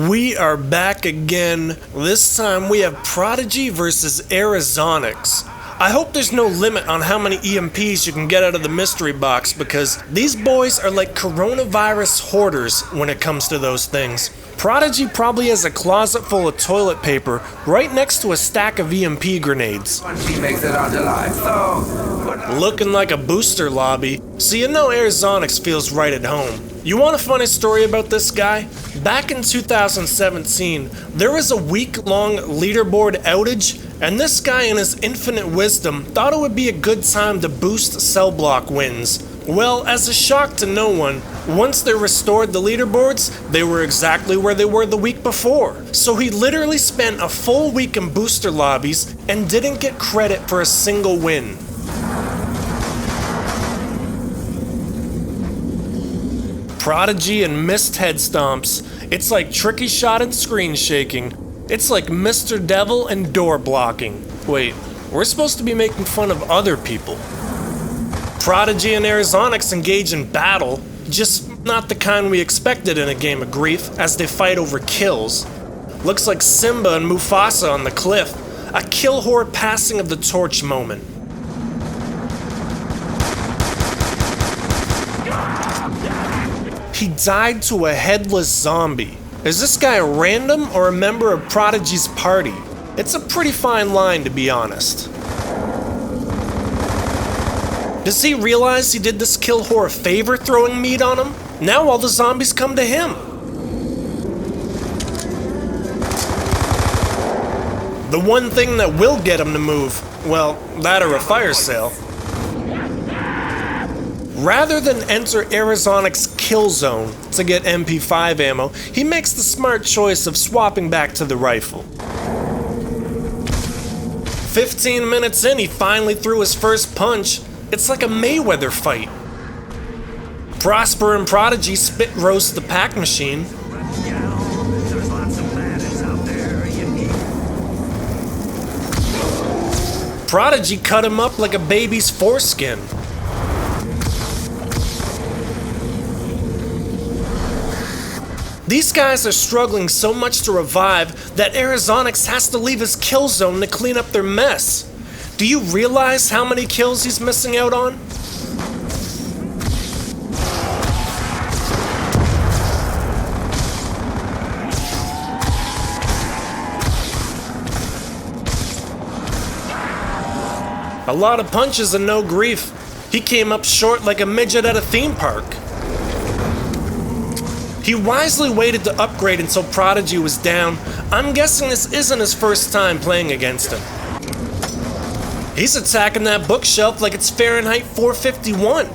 We are back again. This time we have Prodigy versus Arizonics. I hope there's no limit on how many EMPs you can get out of the mystery box, because these boys are like coronavirus hoarders when it comes to those things. Prodigy probably has a closet full of toilet paper right next to a stack of EMP grenades. Looking like a booster lobby, so you know Arizonics feels right at home. You want a funny story about this guy? Back in 2017, there was a week-long leaderboard outage, and this guy in his infinite wisdom thought it would be a good time to boost cell block wins. Well, as a shock to no one, once they restored the leaderboards, they were exactly where they were the week before. So he literally spent a full week in booster lobbies and didn't get credit for a single win. Prodigy and missed head stomps. It's like tricky shot and screen shaking. It's like Mr. Devil and door blocking. Wait, we're supposed to be making fun of other people. Prodigy and Arizonics engage in battle, just not the kind we expected in a game of grief, as they fight over kills. Looks like Simba and Mufasa on the cliff, a kill whore passing of the torch moment. He died to a headless zombie. Is this guy a random or a member of Prodigy's party? It's a pretty fine line, to be honest. Does he realize he did this kill whore a favor throwing meat on him? Now all the zombies come to him. The one thing that will get him to move, well, that or a fire sale. Rather than enter Arizonics' kill zone to get MP5 ammo, he makes the smart choice of swapping back to the rifle. 15 minutes in, he finally threw his first punch. It's like a Mayweather fight. Prosper and Prodigy spit roast the pack machine. Prodigy cut him up like a baby's foreskin. These guys are struggling so much to revive that Arizonics has to leave his kill zone to clean up their mess. Do you realize how many kills he's missing out on? A lot of punches and no grief. He came up short like a midget at a theme park. He wisely waited to upgrade until Prodigy was down. I'm guessing this isn't his first time playing against him. He's attacking that bookshelf like it's Fahrenheit 451.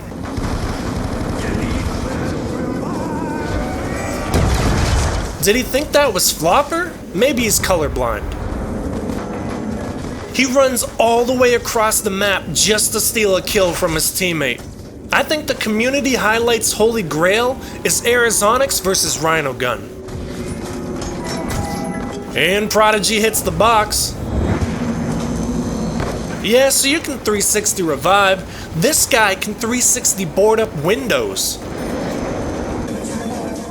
Did he think that was Flopper? Maybe he's colorblind. He runs all the way across the map just to steal a kill from his teammate. I think the community highlights holy grail is Arizonics versus Rhino Gun. And Prodigy hits the box. Yeah, so you can 360 revive. This guy can 360 board up windows.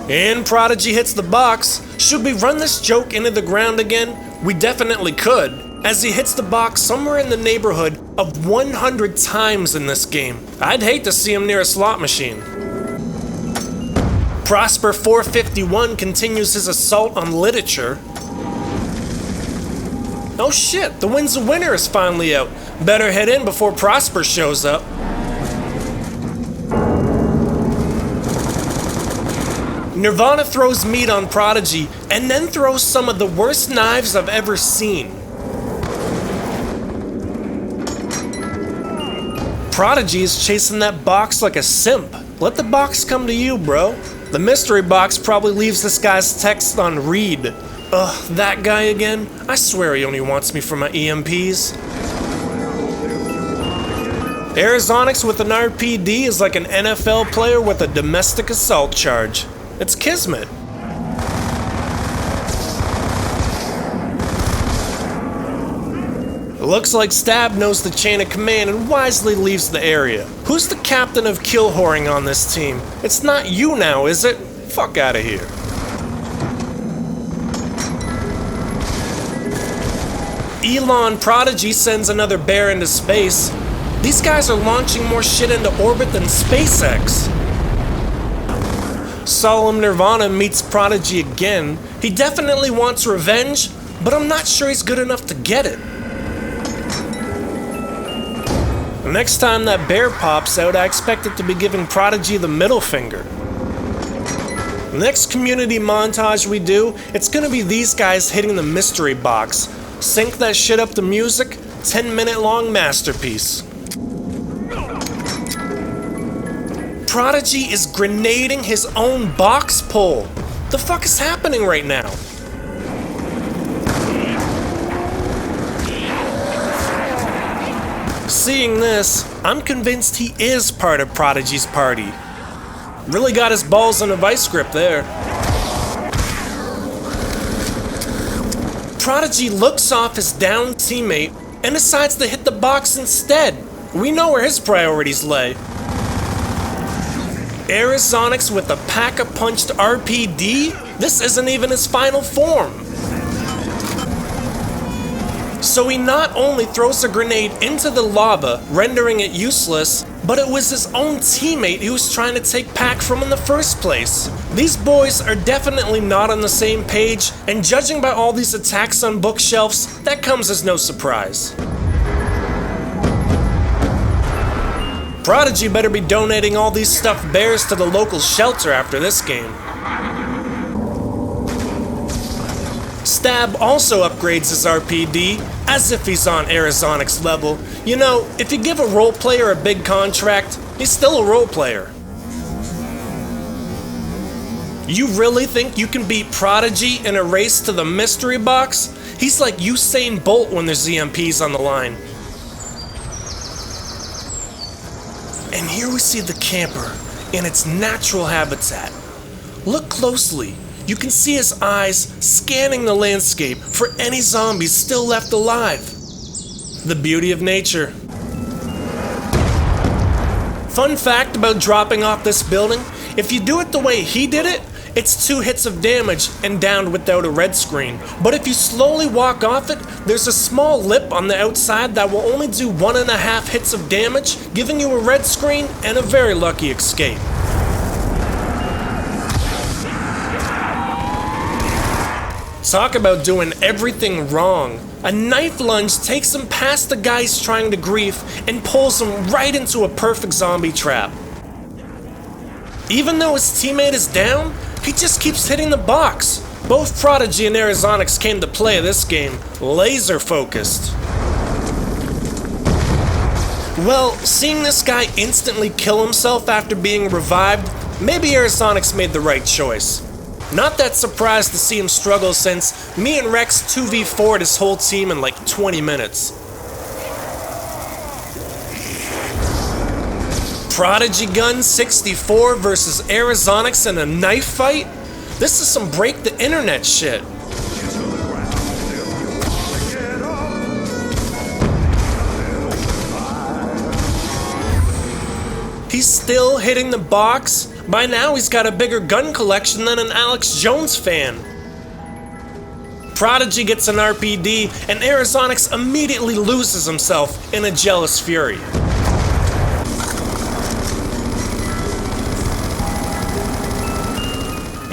And Prodigy hits the box. Should we run this joke into the ground again? We definitely could, as he hits the box somewhere in the neighborhood of 100 times in this game. I'd hate to see him near a slot machine. Prosper 451 continues his assault on literature. Oh shit, the Wins a Winner is finally out. Better head in before Prosper shows up. Nirvana throws meat on Prodigy and then throws some of the worst knives I've ever seen. Prodigy is chasing that box like a simp. Let the box come to you, bro. The mystery box probably leaves this guy's text on read. Ugh, that guy again? I swear he only wants me for my EMPs. Arizonics with an RPD is like an NFL player with a domestic assault charge. It's kismet. Looks like Stab knows the chain of command and wisely leaves the area. Who's the captain of kill whoring on this team? It's not you now, is it? Fuck out of here. Elon Prodigy sends another bear into space. These guys are launching more shit into orbit than SpaceX. Solemn Nirvana meets Prodigy again. He definitely wants revenge, but I'm not sure he's good enough to get it. Next time that bear pops out, I expect it to be giving Prodigy the middle finger. Next community montage we do, it's gonna be these guys hitting the mystery box. Sync that shit up to music, 10-minute long masterpiece. Prodigy is grenading his own box pull. The fuck is happening right now? Seeing this, I'm convinced he is part of Prodigy's party. Really got his balls in a vice grip there. Prodigy looks off his downed teammate and decides to hit the box instead. We know where his priorities lay. Arizonics with a pack-a-punched RPD? This isn't even his final form. So he not only throws a grenade into the lava, rendering it useless, but it was his own teammate he was trying to take pack from in the first place. These boys are definitely not on the same page, and judging by all these attacks on bookshelves, that comes as no surprise. Prodigy better be donating all these stuffed bears to the local shelter after this game. Stab also upgrades his RPD, as if he's on Arizonics level. You know, if you give a role player a big contract, he's still a role player. You really think you can beat Prodigy in a race to the mystery box? He's like Usain Bolt when there's EMPs on the line. And here we see the camper in its natural habitat. Look closely. You can see his eyes scanning the landscape for any zombies still left alive. The beauty of nature. Fun fact about dropping off this building, if you do it the way he did it, it's 2 hits of damage and downed without a red screen. But if you slowly walk off it, there's a small lip on the outside that will only do 1.5 hits of damage, giving you a red screen and a very lucky escape. Talk about doing everything wrong. A knife lunge takes him past the guy he's trying to grief and pulls him right into a perfect zombie trap. Even though his teammate is down, he just keeps hitting the box. Both Prodigy and Arizonics came to play this game laser focused. Well, seeing this guy instantly kill himself after being revived, maybe Arizonics made the right choice. Not that surprised to see him struggle since me and Rex 2v4'd his whole team in like 20 minutes. Prodigy Gun 64 versus Arizonics in a knife fight? This is some break the internet shit. He's still hitting the box? By now he's got a bigger gun collection than an Alex Jones fan. Prodigy gets an RPD and Arizonics immediately loses himself in a jealous fury.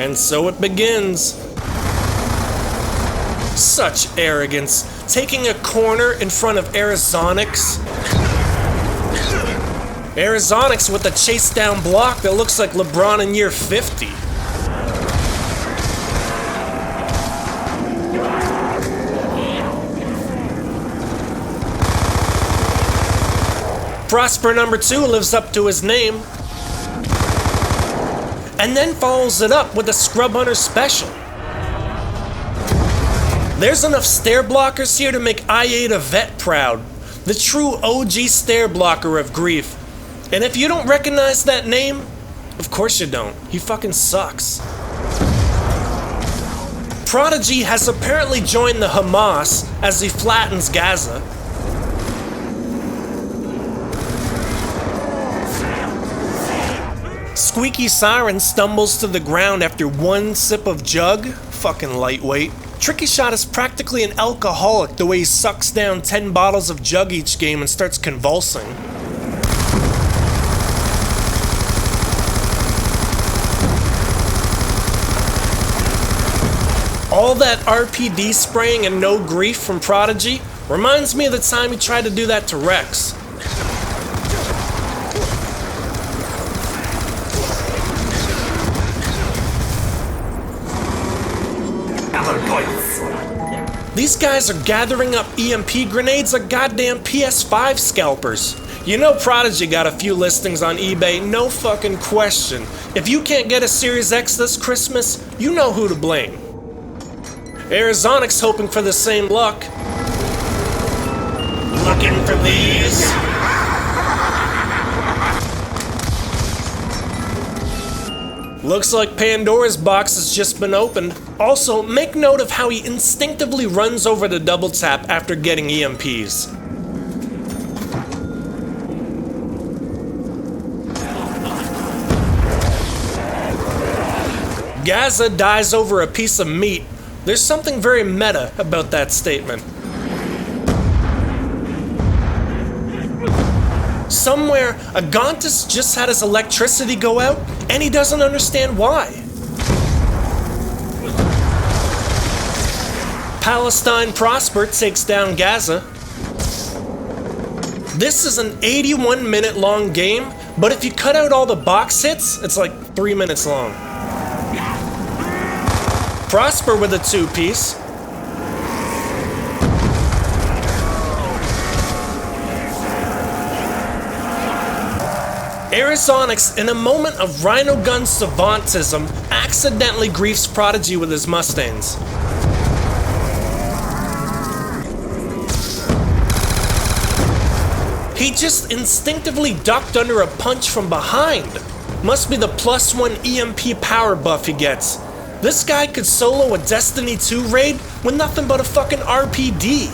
And so it begins. Such arrogance, taking a corner in front of Arizonics. Arizonics with a chase down block that looks like LeBron in year 50. Prosper number 2 lives up to his name. And then follows it up with a Scrub Hunter special. There's enough stair blockers here to make I8 a vet proud. The true OG stair blocker of grief. And if you don't recognize that name, of course you don't. He fucking sucks. Prodigy has apparently joined the Hamas as he flattens Gaza. Squeaky Siren stumbles to the ground after one sip of jug. Fucking lightweight. Tricky Shot is practically an alcoholic the way he sucks down 10 bottles of jug each game and starts convulsing. All that RPD spraying and no grief from Prodigy reminds me of the time he tried to do that to Rex. These guys are gathering up EMP grenades like goddamn PS5 scalpers. You know Prodigy got a few listings on eBay, no fucking question. If you can't get a Series X this Christmas, you know who to blame. Arizonic's hoping for the same luck. Looking for these? Looks like Pandora's box has just been opened. Also, make note of how he instinctively runs over to double tap after getting EMPs. Gaza dies over a piece of meat. There's something very meta about that statement. Somewhere, Agontis just had his electricity go out, and he doesn't understand why. Palestine Prosper takes down Gaza. This is an 81-minute long game, but if you cut out all the box hits, it's like 3 minutes long. Prosper with a two-piece. Arizonix, in a moment of Rhino Gun savantism, accidentally griefs Prodigy with his Mustangs. He just instinctively ducked under a punch from behind. Must be the +1 EMP power buff he gets. This guy could solo a Destiny 2 raid with nothing but a fucking RPD.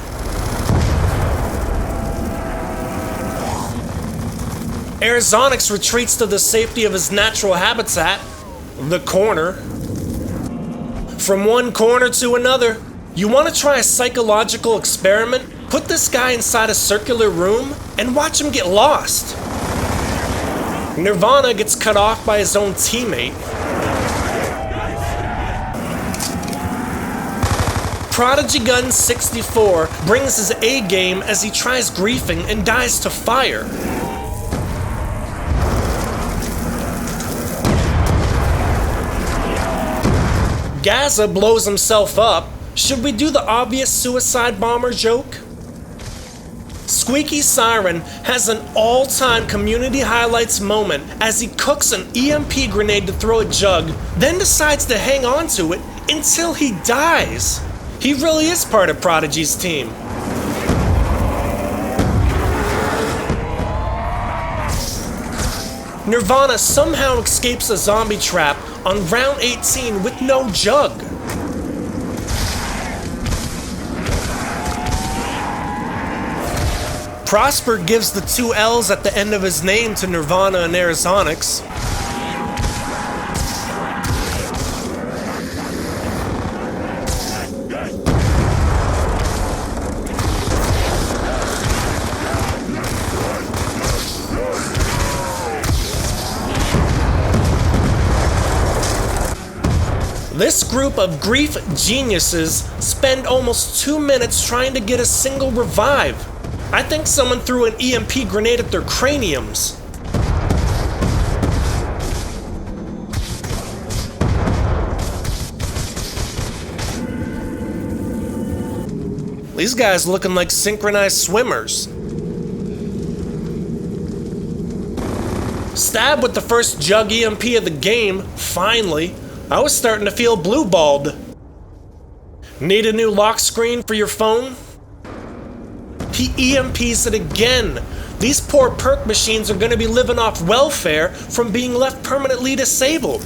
Arizonix retreats to the safety of his natural habitat, the corner. From one corner to another. You want to try a psychological experiment? Put this guy inside a circular room and watch him get lost. Nirvana gets cut off by his own teammate. Prodigy Gun 64 brings his A game as he tries griefing and dies to fire. Gaza blows himself up. Should we do the obvious suicide bomber joke? Squeaky Siren has an all-time community highlights moment as he cooks an EMP grenade to throw a jug, then decides to hang on to it until he dies. He really is part of Prodigy's team. Nirvana somehow escapes a zombie trap on round 18 with no jug. Prosper gives the 2 L's at the end of his name to Nirvana and Arizonix. This group of grief geniuses spend almost 2 minutes trying to get a single revive. I think someone threw an EMP grenade at their craniums. These guys looking like synchronized swimmers. Stab with the first jug EMP of the game, finally. I was starting to feel blue-balled. Need a new lock screen for your phone? He EMPs it again. These poor perk machines are going to be living off welfare from being left permanently disabled.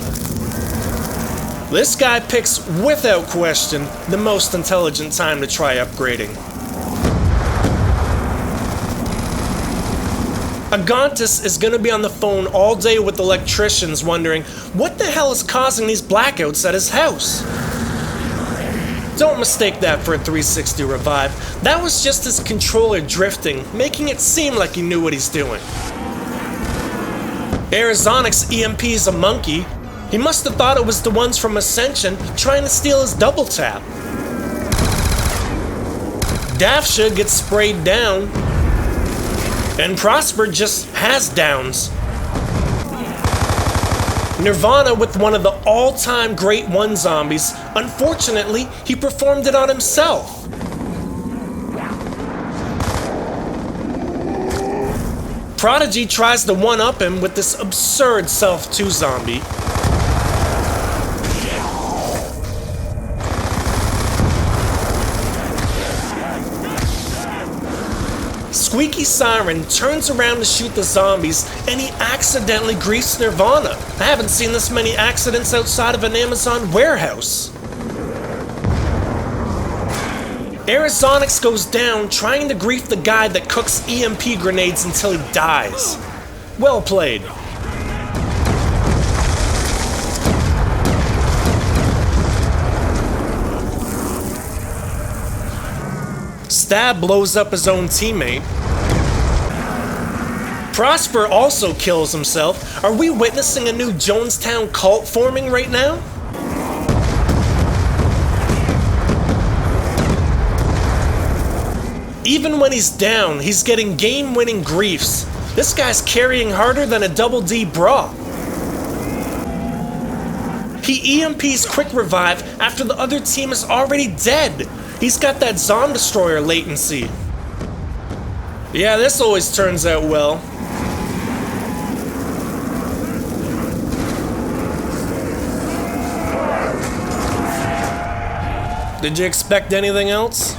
This guy picks, without question, the most intelligent time to try upgrading. Agontis is going to be on the phone all day with electricians wondering what the hell is causing these blackouts at his house. Don't mistake that for a 360 revive. That was just his controller drifting, making it seem like he knew what he's doing. Arizonic's EMP is a monkey. He must have thought it was the ones from Ascension trying to steal his double tap. Dafsha gets sprayed down, and Prosper just has downs. Nirvana with one of the all-time great one zombies. Unfortunately, he performed it on himself. Prodigy tries to one-up him with this absurd Self 2 zombie. Squeaky Siren turns around to shoot the zombies, and he accidentally griefs Nirvana. I haven't seen this many accidents outside of an Amazon warehouse. Arizonix goes down trying to grief the guy that cooks EMP grenades until he dies. Well played. Stab blows up his own teammate. Prosper also kills himself. Are we witnessing a new Jonestown cult forming right now? Even when he's down, he's getting game-winning griefs. This guy's carrying harder than a double D bra. He EMPs quick revive after the other team is already dead. He's got that Zom Destroyer latency. Yeah, this always turns out well. Did you expect anything else?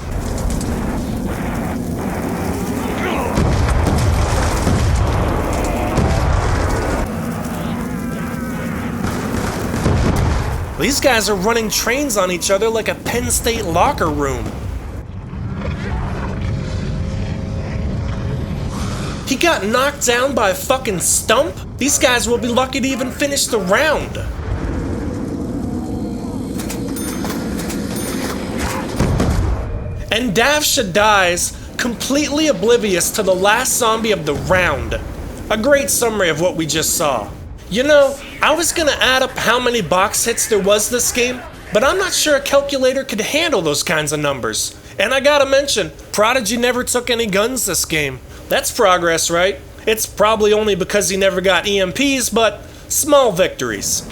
These guys are running trains on each other like a Penn State locker room. He got knocked down by a fucking stump? These guys will be lucky to even finish the round. And Davsha dies, completely oblivious to the last zombie of the round. A great summary of what we just saw. You know, I was gonna add up how many box hits there was this game, but I'm not sure a calculator could handle those kinds of numbers. And I gotta mention, Prodigy never took any guns this game. That's progress, right? It's probably only because he never got EMPs, but small victories.